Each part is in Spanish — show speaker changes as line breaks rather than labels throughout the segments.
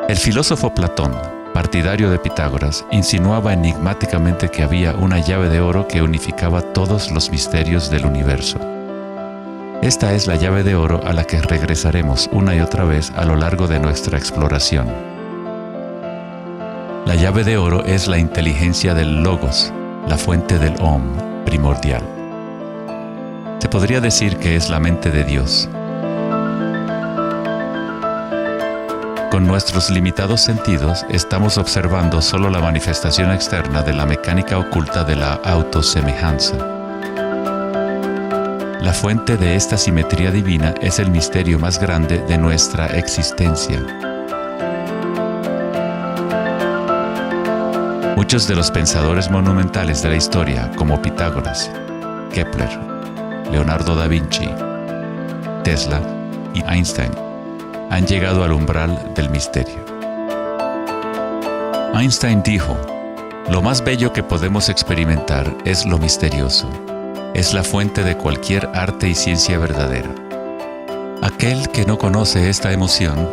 El filósofo Platón, partidario de Pitágoras, insinuaba enigmáticamente que había una llave de oro que unificaba todos los misterios del universo. Esta es la llave de oro a la que regresaremos una y otra vez a lo largo de nuestra exploración. La llave de oro es la inteligencia del Logos, la fuente del Om primordial. Se podría decir que es la mente de Dios. Con nuestros limitados sentidos, estamos observando solo la manifestación externa de la mecánica oculta de la autosemejanza. La fuente de esta simetría divina es el misterio más grande de nuestra existencia. Muchos de los pensadores monumentales de la historia, como Pitágoras, Kepler, Leonardo da Vinci, Tesla y Einstein, han llegado al umbral del misterio. Einstein dijo: "Lo más bello que podemos experimentar es lo misterioso. Es la fuente de cualquier arte y ciencia verdadera". Aquel que no conoce esta emoción,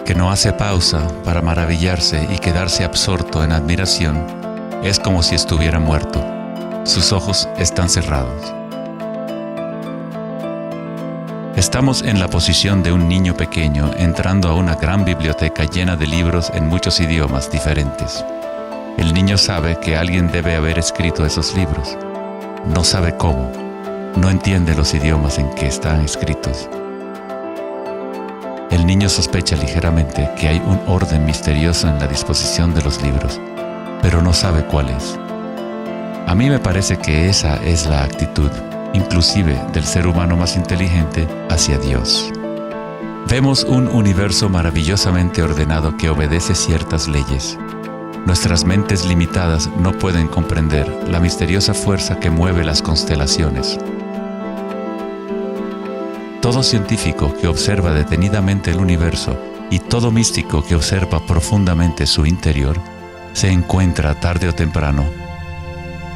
que no hace pausa para maravillarse y quedarse absorto en admiración, es como si estuviera muerto. Sus ojos están cerrados. Estamos en la posición de un niño pequeño entrando a una gran biblioteca llena de libros en muchos idiomas diferentes. El niño sabe que alguien debe haber escrito esos libros. No sabe cómo. No entiende los idiomas en que están escritos. El niño sospecha ligeramente que hay un orden misterioso en la disposición de los libros, pero no sabe cuál es. A mí me parece que esa es la actitud, inclusive del ser humano más inteligente, hacia Dios. Vemos un universo maravillosamente ordenado que obedece ciertas leyes. Nuestras mentes limitadas no pueden comprender la misteriosa fuerza que mueve las constelaciones. Todo científico que observa detenidamente el universo y todo místico que observa profundamente su interior se encuentra tarde o temprano,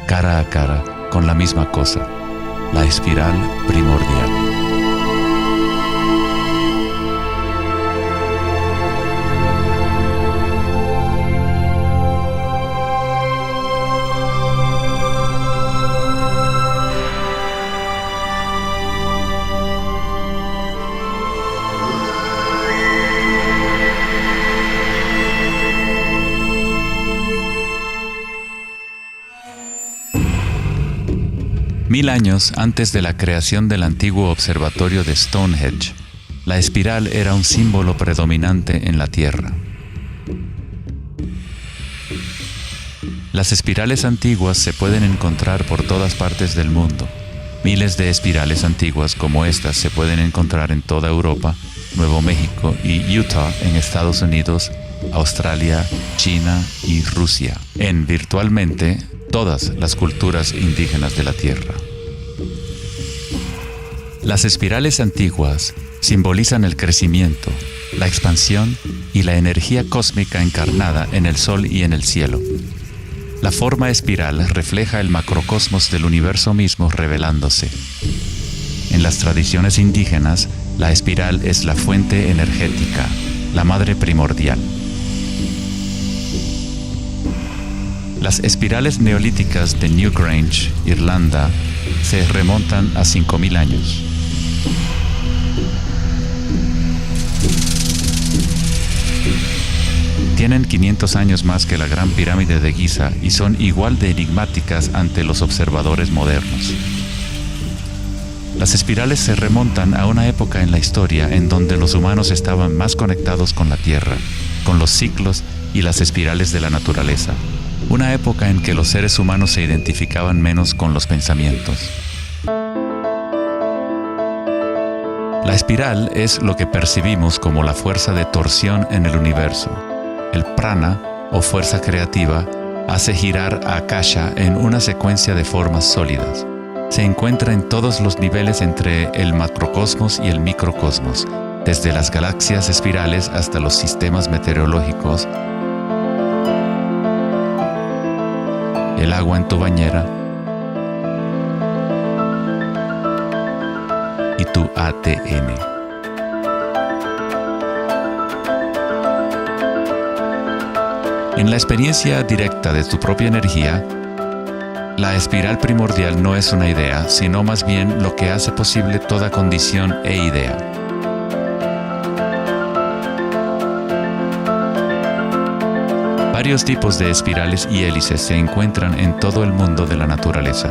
cara a cara, con la misma cosa: la espiral primordial. Mil años antes de la creación del antiguo observatorio de Stonehenge, la espiral era un símbolo predominante en la Tierra. Las espirales antiguas se pueden encontrar por todas partes del mundo. Miles de espirales antiguas como estas se pueden encontrar en toda Europa, Nuevo México y Utah en Estados Unidos, Australia, China y Rusia, en virtualmente todas las culturas indígenas de la Tierra. Las espirales antiguas simbolizan el crecimiento, la expansión y la energía cósmica encarnada en el Sol y en el cielo. La forma espiral refleja el macrocosmos del universo mismo revelándose. En las tradiciones indígenas, la espiral es la fuente energética, la madre primordial. Las espirales neolíticas de Newgrange, Irlanda, se remontan a 5000 años. Tienen 500 años más que la Gran Pirámide de Giza y son igual de enigmáticas ante los observadores modernos. Las espirales se remontan a una época en la historia en donde los humanos estaban más conectados con la Tierra, con los ciclos y las espirales de la naturaleza. Una época en que los seres humanos se identificaban menos con los pensamientos. La espiral es lo que percibimos como la fuerza de torsión en el universo. El prana, o fuerza creativa, hace girar a Akasha en una secuencia de formas sólidas. Se encuentra en todos los niveles entre el macrocosmos y el microcosmos, desde las galaxias espirales hasta los sistemas meteorológicos, el agua en tu bañera y tu ADN. En la experiencia directa de tu propia energía, la espiral primordial no es una idea, sino más bien lo que hace posible toda condición e idea. Varios tipos de espirales y hélices se encuentran en todo el mundo de la naturaleza.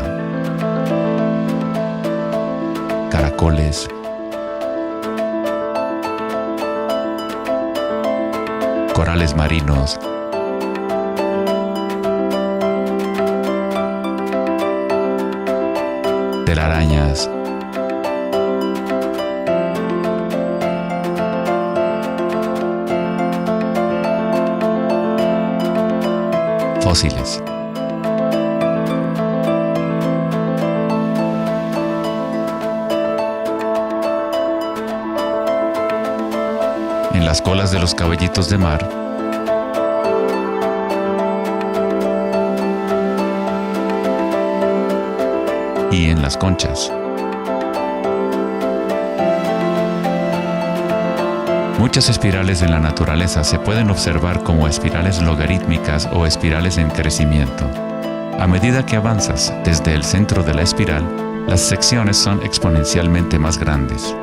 Caracoles, corales marinos, telarañas, fósiles. En las colas de los caballitos de mar, y en las conchas. Muchas espirales en la naturaleza se pueden observar como espirales logarítmicas o espirales en crecimiento. A medida que avanzas desde el centro de la espiral, las secciones son exponencialmente más grandes.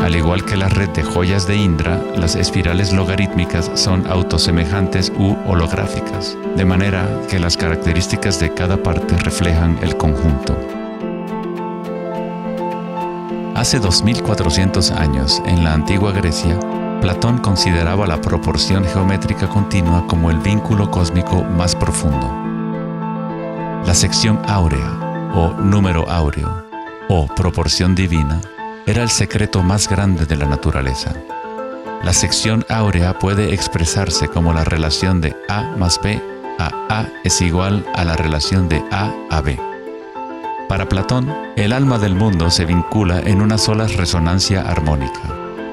Al igual que la red de joyas de Indra, las espirales logarítmicas son autosemejantes u holográficas, de manera que las características de cada parte reflejan el conjunto. Hace 2400 años, en la antigua Grecia, Platón consideraba la proporción geométrica continua como el vínculo cósmico más profundo. La sección áurea, o número áureo, o proporción divina, era el secreto más grande de la naturaleza. La sección áurea puede expresarse como la relación de A más B a es igual a la relación de A B. Para Platón, el alma del mundo se vincula en una sola resonancia armónica.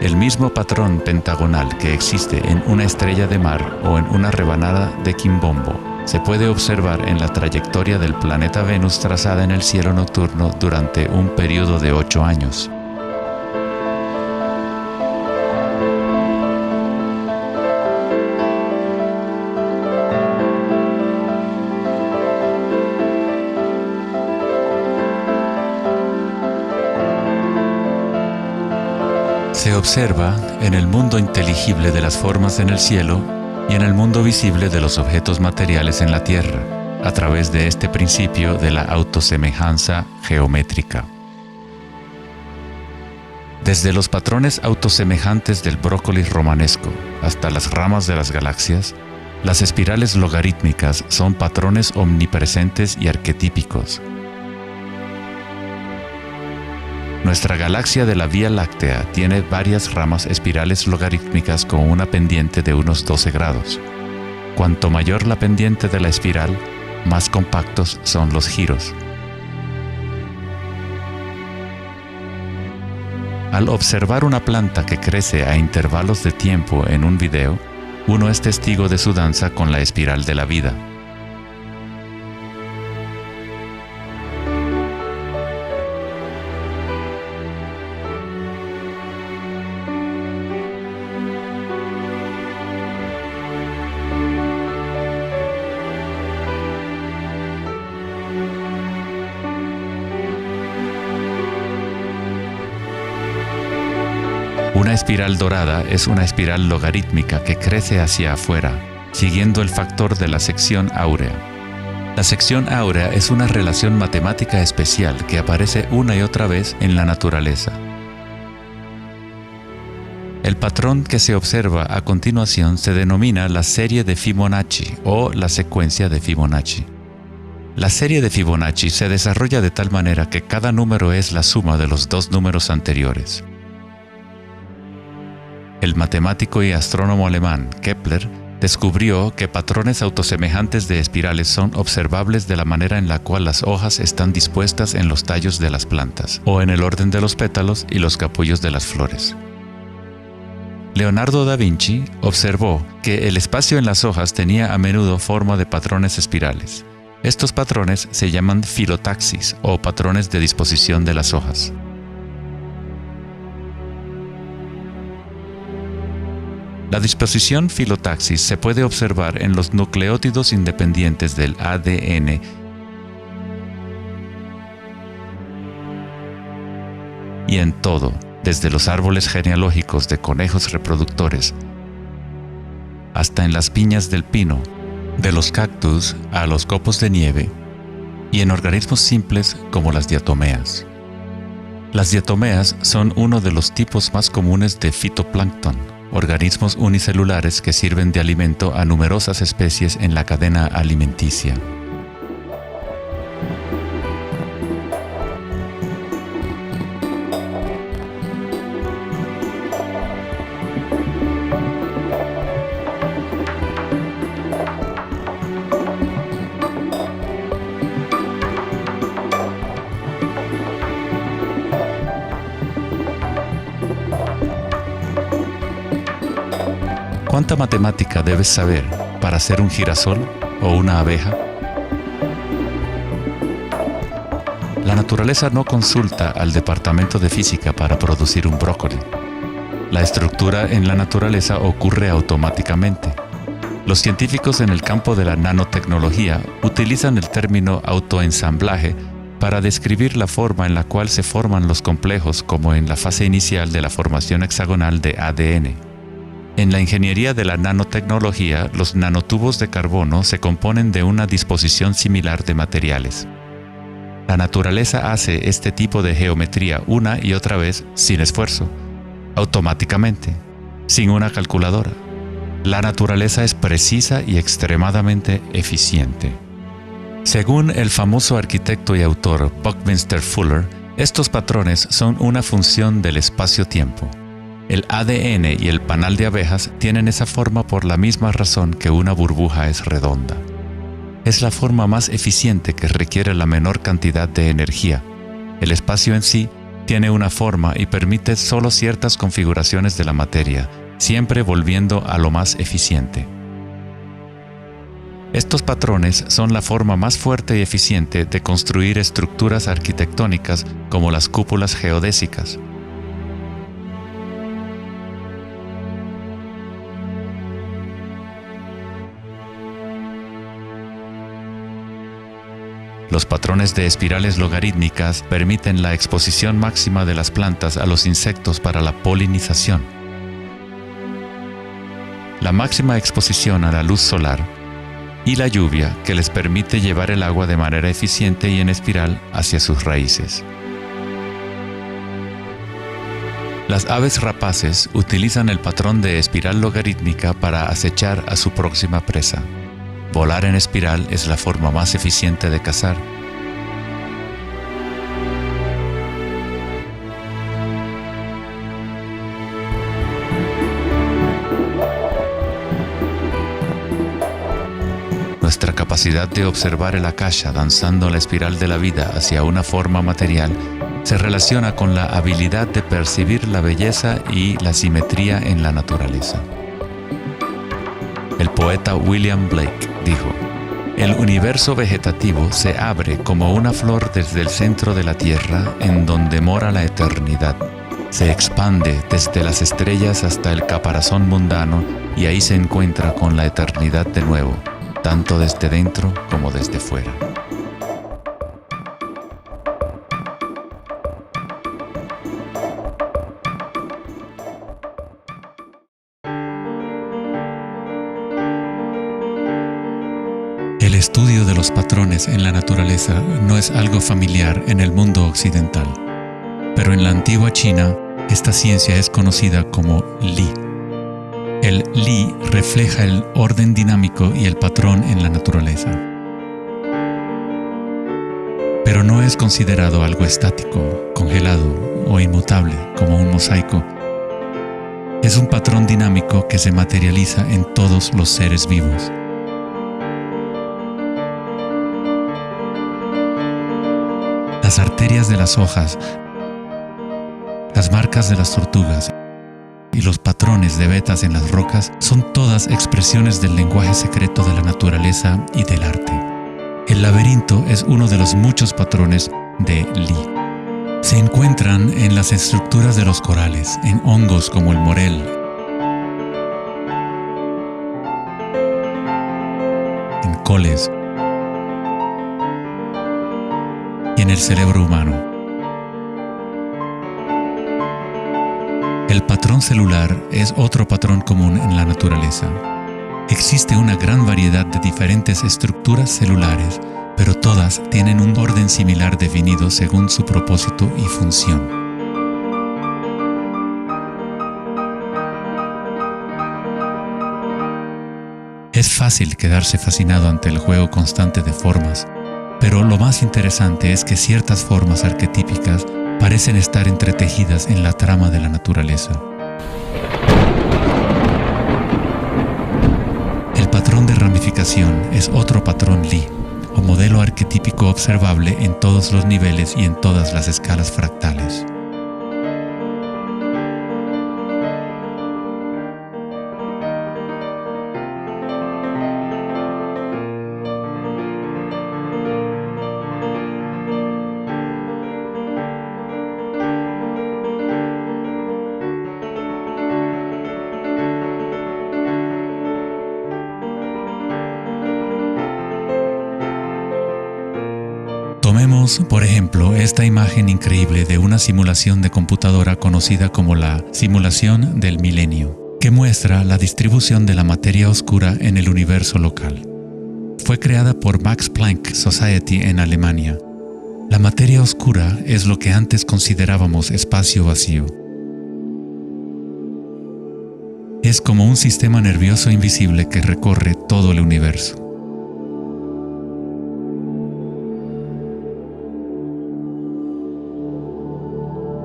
El mismo patrón pentagonal que existe en una estrella de mar o en una rebanada de quimbombo se puede observar en la trayectoria del planeta Venus trazada en el cielo nocturno durante un periodo de 8 años. Se observa en el mundo inteligible de las formas en el cielo y en el mundo visible de los objetos materiales en la Tierra, a través de este principio de la autosemejanza geométrica. Desde los patrones autosemejantes del brócoli romanesco hasta las ramas de las galaxias, las espirales logarítmicas son patrones omnipresentes y arquetípicos. Nuestra galaxia de la Vía Láctea tiene varias ramas espirales logarítmicas con una pendiente de unos 12 grados. Cuanto mayor la pendiente de la espiral, más compactos son los giros. Al observar una planta que crece a intervalos de tiempo en un video, uno es testigo de su danza con la espiral de la vida. Una espiral dorada es una espiral logarítmica que crece hacia afuera, siguiendo el factor de la sección áurea. La sección áurea es una relación matemática especial que aparece una y otra vez en la naturaleza. El patrón que se observa a continuación se denomina la serie de Fibonacci o la secuencia de Fibonacci. La serie de Fibonacci se desarrolla de tal manera que cada número es la suma de los dos números anteriores. El matemático y astrónomo alemán Kepler descubrió que patrones autosemejantes de espirales son observables de la manera en la cual las hojas están dispuestas en los tallos de las plantas, o en el orden de los pétalos y los capullos de las flores. Leonardo da Vinci observó que el espacio en las hojas tenía a menudo forma de patrones espirales. Estos patrones se llaman filotaxis o patrones de disposición de las hojas. La disposición filotaxis se puede observar en los nucleótidos independientes del ADN y en todo, desde los árboles genealógicos de conejos reproductores hasta en las piñas del pino, de los cactus a los copos de nieve, y en organismos simples como las diatomeas. Las diatomeas son uno de los tipos más comunes de fitoplancton, organismos unicelulares que sirven de alimento a numerosas especies en la cadena alimenticia. ¿Cuánta matemática debes saber para ser un girasol o una abeja? La naturaleza no consulta al departamento de física para producir un brócoli. La estructura en la naturaleza ocurre automáticamente. Los científicos en el campo de la nanotecnología utilizan el término autoensamblaje para describir la forma en la cual se forman los complejos, como en la fase inicial de la formación hexagonal de ADN. En la ingeniería de la nanotecnología, los nanotubos de carbono se componen de una disposición similar de materiales. La naturaleza hace este tipo de geometría una y otra vez sin esfuerzo, automáticamente, sin una calculadora. La naturaleza es precisa y extremadamente eficiente. Según el famoso arquitecto y autor Buckminster Fuller, estos patrones son una función del espacio-tiempo. El ADN y el panal de abejas tienen esa forma por la misma razón que una burbuja es redonda. Es la forma más eficiente que requiere la menor cantidad de energía. El espacio en sí tiene una forma y permite solo ciertas configuraciones de la materia, siempre volviendo a lo más eficiente. Estos patrones son la forma más fuerte y eficiente de construir estructuras arquitectónicas como las cúpulas geodésicas. Los patrones de espirales logarítmicas permiten la exposición máxima de las plantas a los insectos para la polinización. La máxima exposición a la luz solar y la lluvia que les permite llevar el agua de manera eficiente y en espiral hacia sus raíces. Las aves rapaces utilizan el patrón de espiral logarítmica para acechar a su próxima presa. Volar en espiral es la forma más eficiente de cazar. Nuestra capacidad de observar el akasha danzando la espiral de la vida hacia una forma material se relaciona con la habilidad de percibir la belleza y la simetría en la naturaleza. El poeta William Blake dijo: "El universo vegetativo se abre como una flor desde el centro de la tierra en donde mora la eternidad. Se expande desde las estrellas hasta el caparazón mundano y ahí se encuentra con la eternidad de nuevo, tanto desde dentro como desde fuera". El estudio de los patrones en la naturaleza no es algo familiar en el mundo occidental, pero en la antigua China, esta ciencia es conocida como Li. El Li refleja el orden dinámico y el patrón en la naturaleza. Pero no es considerado algo estático, congelado o inmutable como un mosaico. Es un patrón dinámico que se materializa en todos los seres vivos. Las arterias de las hojas, las marcas de las tortugas y los patrones de vetas en las rocas son todas expresiones del lenguaje secreto de la naturaleza y del arte. El laberinto es uno de los muchos patrones de Li. Se encuentran en las estructuras de los corales, en hongos como el morel, frijoles y en el cerebro humano. El patrón celular es otro patrón común en la naturaleza. Existe una gran variedad de diferentes estructuras celulares, pero todas tienen un orden similar definido según su propósito y función. Es fácil quedarse fascinado ante el juego constante de formas, pero lo más interesante es que ciertas formas arquetípicas parecen estar entretejidas en la trama de la naturaleza. El patrón de ramificación es otro patrón Lie, o modelo arquetípico observable en todos los niveles y en todas las escalas fractales. Tomemos, por ejemplo, esta imagen increíble de una simulación de computadora conocida como la simulación del milenio, que muestra la distribución de la materia oscura en el universo local. Fue creada por Max Planck Society en Alemania. La materia oscura es lo que antes considerábamos espacio vacío. Es como un sistema nervioso invisible que recorre todo el universo.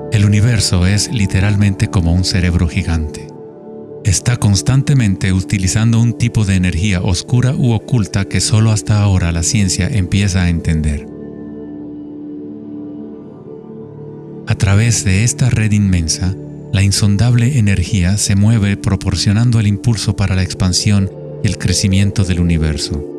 El universo es literalmente como un cerebro gigante. Está constantemente utilizando un tipo de energía oscura u oculta que solo hasta ahora la ciencia empieza a entender. A través de esta red inmensa, la insondable energía se mueve proporcionando el impulso para la expansión y el crecimiento del universo.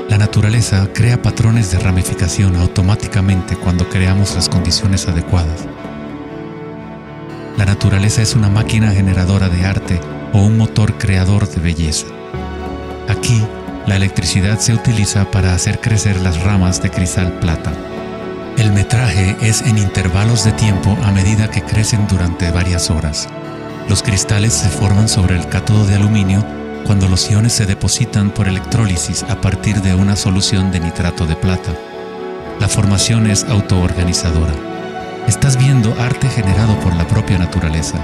La naturaleza crea patrones de ramificación automáticamente cuando creamos las condiciones adecuadas. La naturaleza es una máquina generadora de arte o un motor creador de belleza. Aquí, la electricidad se utiliza para hacer crecer las ramas de cristal plata. El metraje es en intervalos de tiempo a medida que crecen durante varias horas. Los cristales se forman sobre el cátodo de aluminio cuando los iones se depositan por electrólisis a partir de una solución de nitrato de plata. La formación es autoorganizadora. Estás viendo arte generado por la propia naturaleza.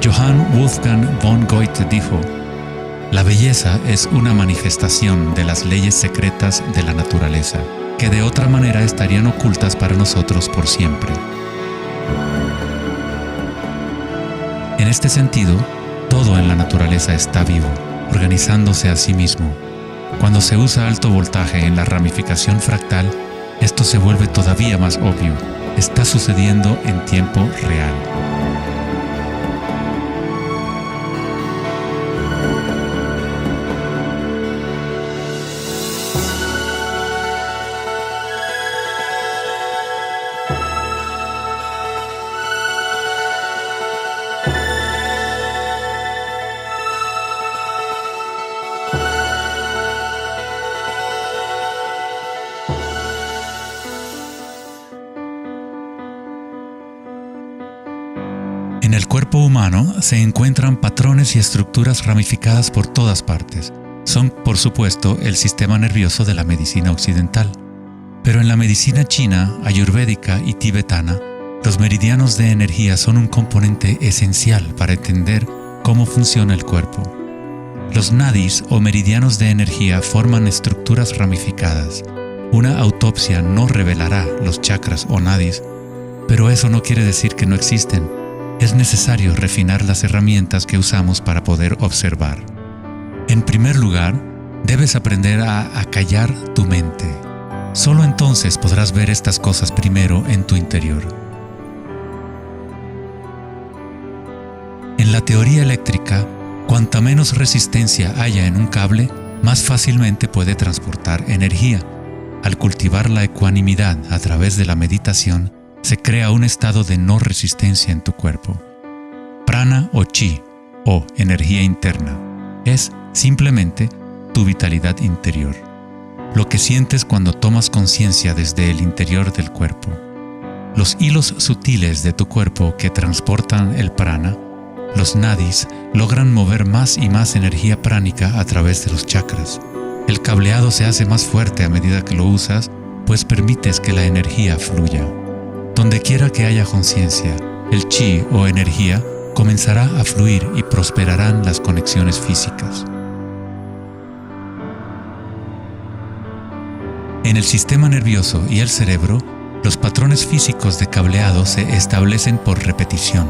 Johann Wolfgang von Goethe dijo: "La belleza es una manifestación de las leyes secretas de la naturaleza, que de otra manera estarían ocultas para nosotros por siempre". En este sentido, todo en la naturaleza está vivo, organizándose a sí mismo. Cuando se usa alto voltaje en la ramificación fractal, esto se vuelve todavía más obvio. Está sucediendo en tiempo real. En el cuerpo humano se encuentran patrones y estructuras ramificadas por todas partes. Son, por supuesto, el sistema nervioso de la medicina occidental. Pero en la medicina china, ayurvédica y tibetana, los meridianos de energía son un componente esencial para entender cómo funciona el cuerpo. Los nadis o meridianos de energía forman estructuras ramificadas. Una autopsia no revelará los chakras o nadis, pero eso no quiere decir que no existen. Es necesario refinar las herramientas que usamos para poder observar. En primer lugar, debes aprender a acallar tu mente. Solo entonces podrás ver estas cosas primero en tu interior. En En la teoría eléctrica, cuanta menos resistencia haya en un cable, más fácilmente puede transportar energía. Al cultivar la ecuanimidad a través de la meditación, se crea un estado de no resistencia en tu cuerpo. Prana o chi, o energía interna, es simplemente tu vitalidad interior. Lo que sientes cuando tomas conciencia desde el interior del cuerpo. Los hilos sutiles de tu cuerpo que transportan el prana, los nadis, logran mover más y más energía pránica a través de los chakras. El cableado se hace más fuerte a medida que lo usas, pues permites que la energía fluya. Donde quiera que haya conciencia, el chi o energía comenzará a fluir y prosperarán las conexiones físicas. En el sistema nervioso y el cerebro, los patrones físicos de cableado se establecen por repetición.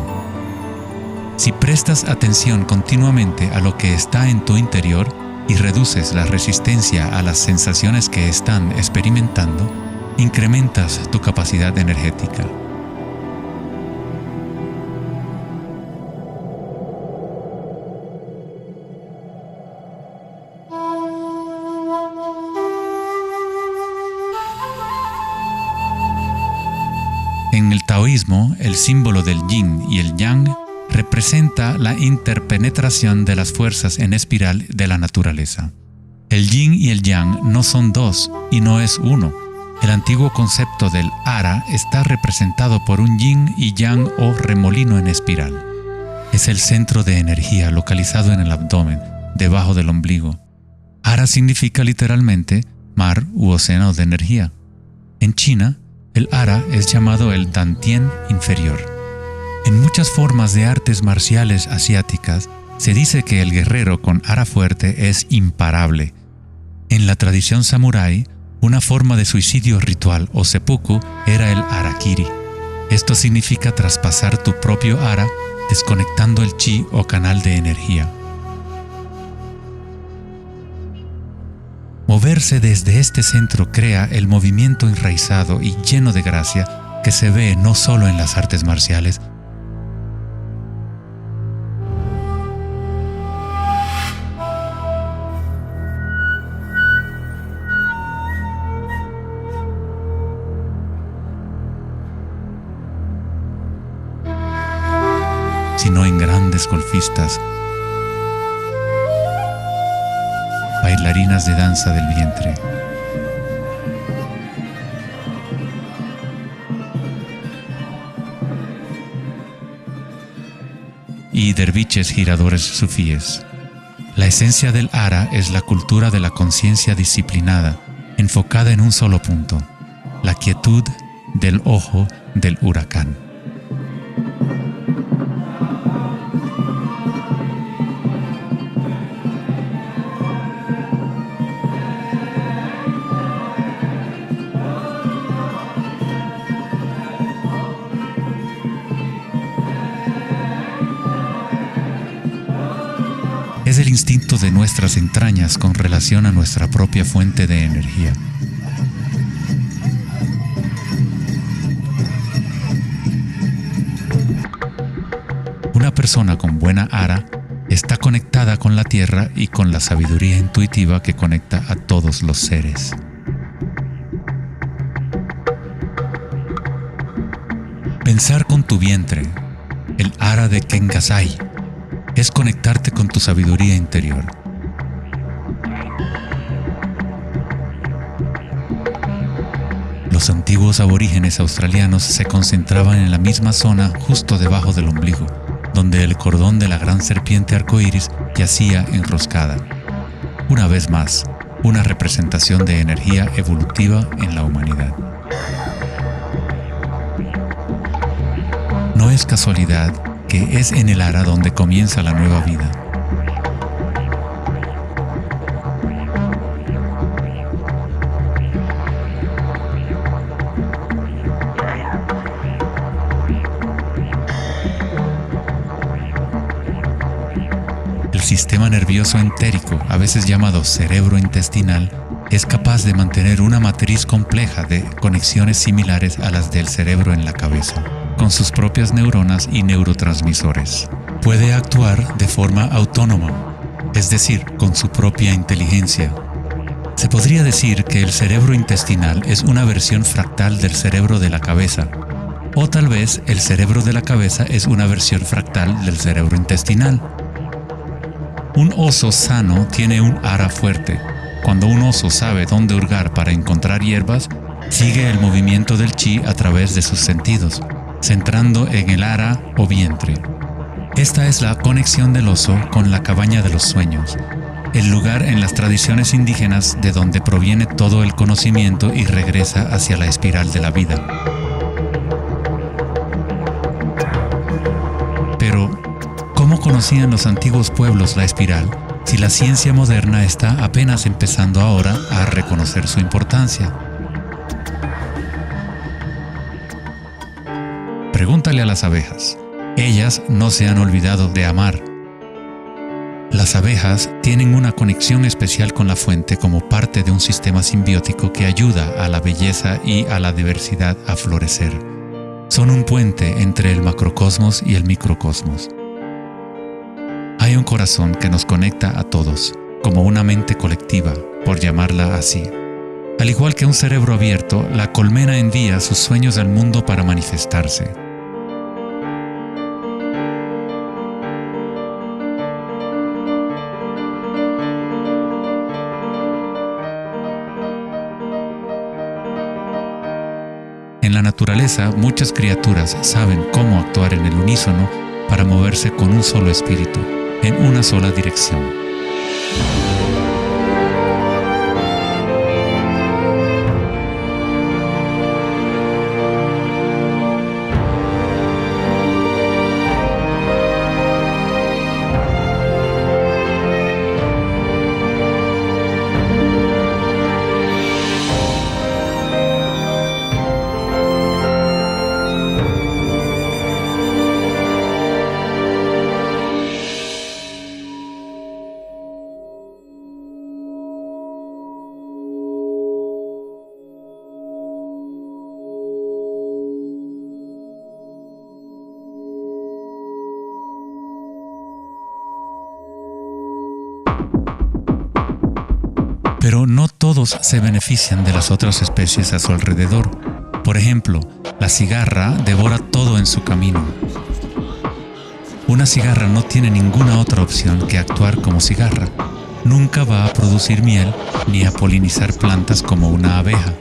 Si prestas atención continuamente a lo que está en tu interior y reduces la resistencia a las sensaciones que están experimentando, incrementas tu capacidad energética. En el taoísmo, el símbolo del yin y el yang representa la interpenetración de las fuerzas en espiral de la naturaleza. El yin y el yang no son dos y no es uno. El antiguo concepto del ara está representado por un yin y yang o remolino en espiral. Es el centro de energía localizado en el abdomen, debajo del ombligo. Ara significa literalmente mar u océano de energía. En China, el ara es llamado el Dantien inferior. En muchas formas de artes marciales asiáticas, se dice que el guerrero con ara fuerte es imparable. En la tradición samurái, una forma de suicidio ritual o seppuku era el harakiri. Esto significa traspasar tu propio ara, desconectando el chi o canal de energía. Moverse desde este centro crea el movimiento enraizado y lleno de gracia que se ve no solo en las artes marciales, sino en grandes golfistas, bailarinas de danza del vientre. Y derviches giradores sufíes. La esencia del ara es la cultura de la conciencia disciplinada, enfocada en un solo punto, la quietud del ojo del huracán. Es el instinto de nuestras entrañas con relación a nuestra propia fuente de energía. Una persona con buena ara está conectada con la tierra y con la sabiduría intuitiva que conecta a todos los seres. Pensar con tu vientre, el ara de Kengasai, es conectarte con tu sabiduría interior. Los antiguos aborígenes australianos se concentraban en la misma zona justo debajo del ombligo, donde el cordón de la gran serpiente arcoíris yacía enroscada. Una vez más, una representación de energía evolutiva en la humanidad. No es casualidad que es en el ara donde comienza la nueva vida. El sistema nervioso entérico, a veces llamado cerebro intestinal, es capaz de mantener una matriz compleja de conexiones similares a las del cerebro en la cabeza, con sus propias neuronas y neurotransmisores. Puede actuar de forma autónoma, es decir, con su propia inteligencia. Se podría decir que el cerebro intestinal es una versión fractal del cerebro de la cabeza, o tal vez el cerebro de la cabeza es una versión fractal del cerebro intestinal. Un oso sano tiene un ara fuerte. Cuando un oso sabe dónde hurgar para encontrar hierbas, sigue el movimiento del chi a través de sus sentidos, centrando en el ara o vientre. Esta es la conexión del oso con la cabaña de los sueños, el lugar en las tradiciones indígenas de donde proviene todo el conocimiento y regresa hacia la espiral de la vida. Pero, ¿cómo conocían los antiguos pueblos la espiral si la ciencia moderna está apenas empezando ahora a reconocer su importancia? Pregúntale a las abejas. Ellas no se han olvidado de amar. Las abejas tienen una conexión especial con la fuente como parte de un sistema simbiótico que ayuda a la belleza y a la diversidad a florecer. Son un puente entre el macrocosmos y el microcosmos. Hay un corazón que nos conecta a todos, como una mente colectiva, por llamarla así. Al igual que un cerebro abierto, la colmena envía sus sueños al mundo para manifestarse. En la naturaleza, muchas criaturas saben cómo actuar en el unísono para moverse con un solo espíritu, en una sola dirección. Pero no todos se benefician de las otras especies a su alrededor. Por ejemplo, la cigarra devora todo en su camino. Una cigarra no tiene ninguna otra opción que actuar como cigarra. Nunca va a producir miel ni a polinizar plantas como una abeja.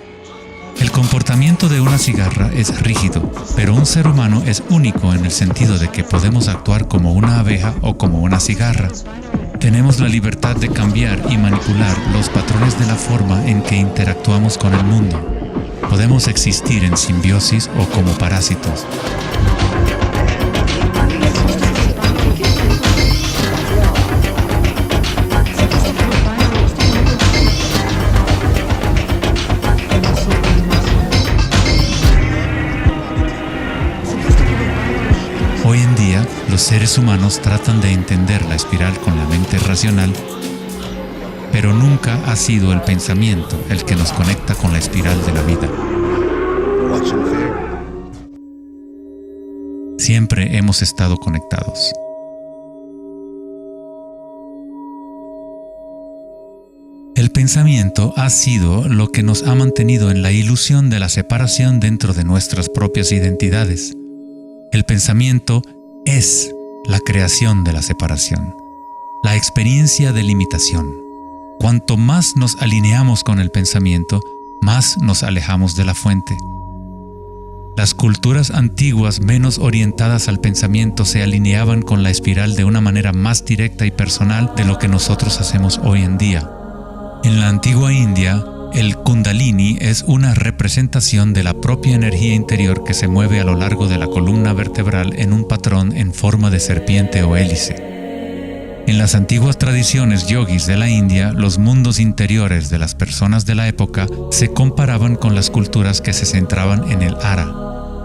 El comportamiento de una cigarra es rígido, pero un ser humano es único en el sentido de que podemos actuar como una abeja o como una cigarra. Tenemos la libertad de cambiar y manipular los patrones de la forma en que interactuamos con el mundo. Podemos existir en simbiosis o como parásitos. Hoy en día, los seres humanos tratan de entender la espiral con la mente racional, pero nunca ha sido el pensamiento el que nos conecta con la espiral de la vida. Siempre hemos estado conectados. El pensamiento ha sido lo que nos ha mantenido en la ilusión de la separación dentro de nuestras propias identidades. El pensamiento es la creación de la separación, la experiencia de limitación. Cuanto más nos alineamos con el pensamiento, más nos alejamos de la fuente. Las culturas antiguas menos orientadas al pensamiento se alineaban con la espiral de una manera más directa y personal de lo que nosotros hacemos hoy en día. En la antigua India, el Kundalini es una representación de la propia energía interior que se mueve a lo largo de la columna vertebral en un patrón en forma de serpiente o hélice. En las antiguas tradiciones yogis de la India, los mundos interiores de las personas de la época se comparaban con las culturas que se centraban en el ara.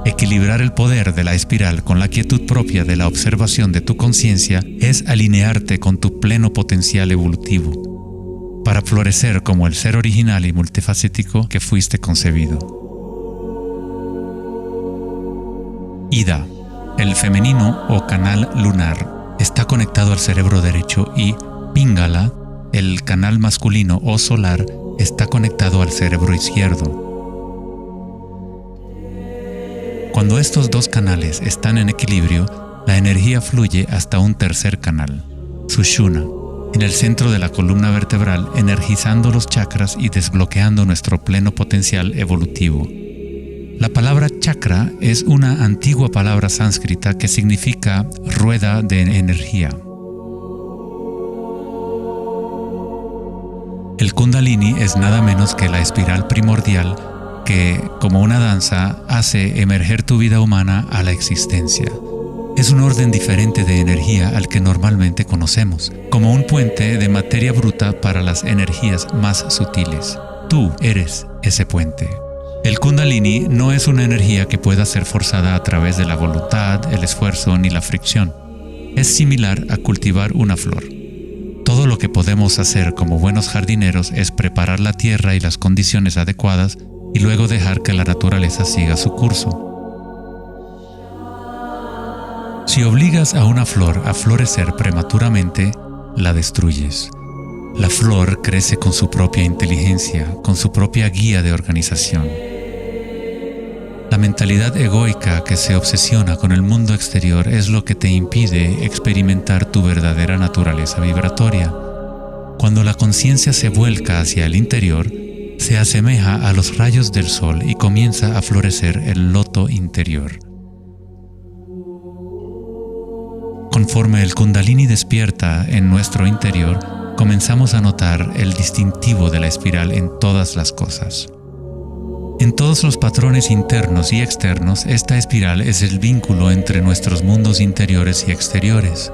Equilibrar el poder de la espiral con la quietud propia de la observación de tu conciencia es alinearte con tu pleno potencial evolutivo, para florecer como el ser original y multifacético que fuiste concebido. Ida, el femenino o canal lunar, está conectado al cerebro derecho y Pingala, el canal masculino o solar, está conectado al cerebro izquierdo. Cuando estos dos canales están en equilibrio, la energía fluye hasta un tercer canal, Sushumna, en el centro de la columna vertebral, energizando los chakras y desbloqueando nuestro pleno potencial evolutivo. La palabra chakra es una antigua palabra sánscrita que significa rueda de energía. El Kundalini es nada menos que la espiral primordial que, como una danza, hace emerger tu vida humana a la existencia. Es un orden diferente de energía al que normalmente conocemos, como un puente de materia bruta para las energías más sutiles. Tú eres ese puente. El Kundalini no es una energía que pueda ser forzada a través de la voluntad, el esfuerzo ni la fricción. Es similar a cultivar una flor. Todo lo que podemos hacer como buenos jardineros es preparar la tierra y las condiciones adecuadas y luego dejar que la naturaleza siga su curso. Si obligas a una flor a florecer prematuramente, la destruyes. La flor crece con su propia inteligencia, con su propia guía de organización. La mentalidad egoica que se obsesiona con el mundo exterior es lo que te impide experimentar tu verdadera naturaleza vibratoria. Cuando la conciencia se vuelca hacia el interior, se asemeja a los rayos del sol y comienza a florecer el loto interior. Conforme el Kundalini despierta en nuestro interior, comenzamos a notar el distintivo de la espiral en todas las cosas. En todos los patrones internos y externos, esta espiral es el vínculo entre nuestros mundos interiores y exteriores.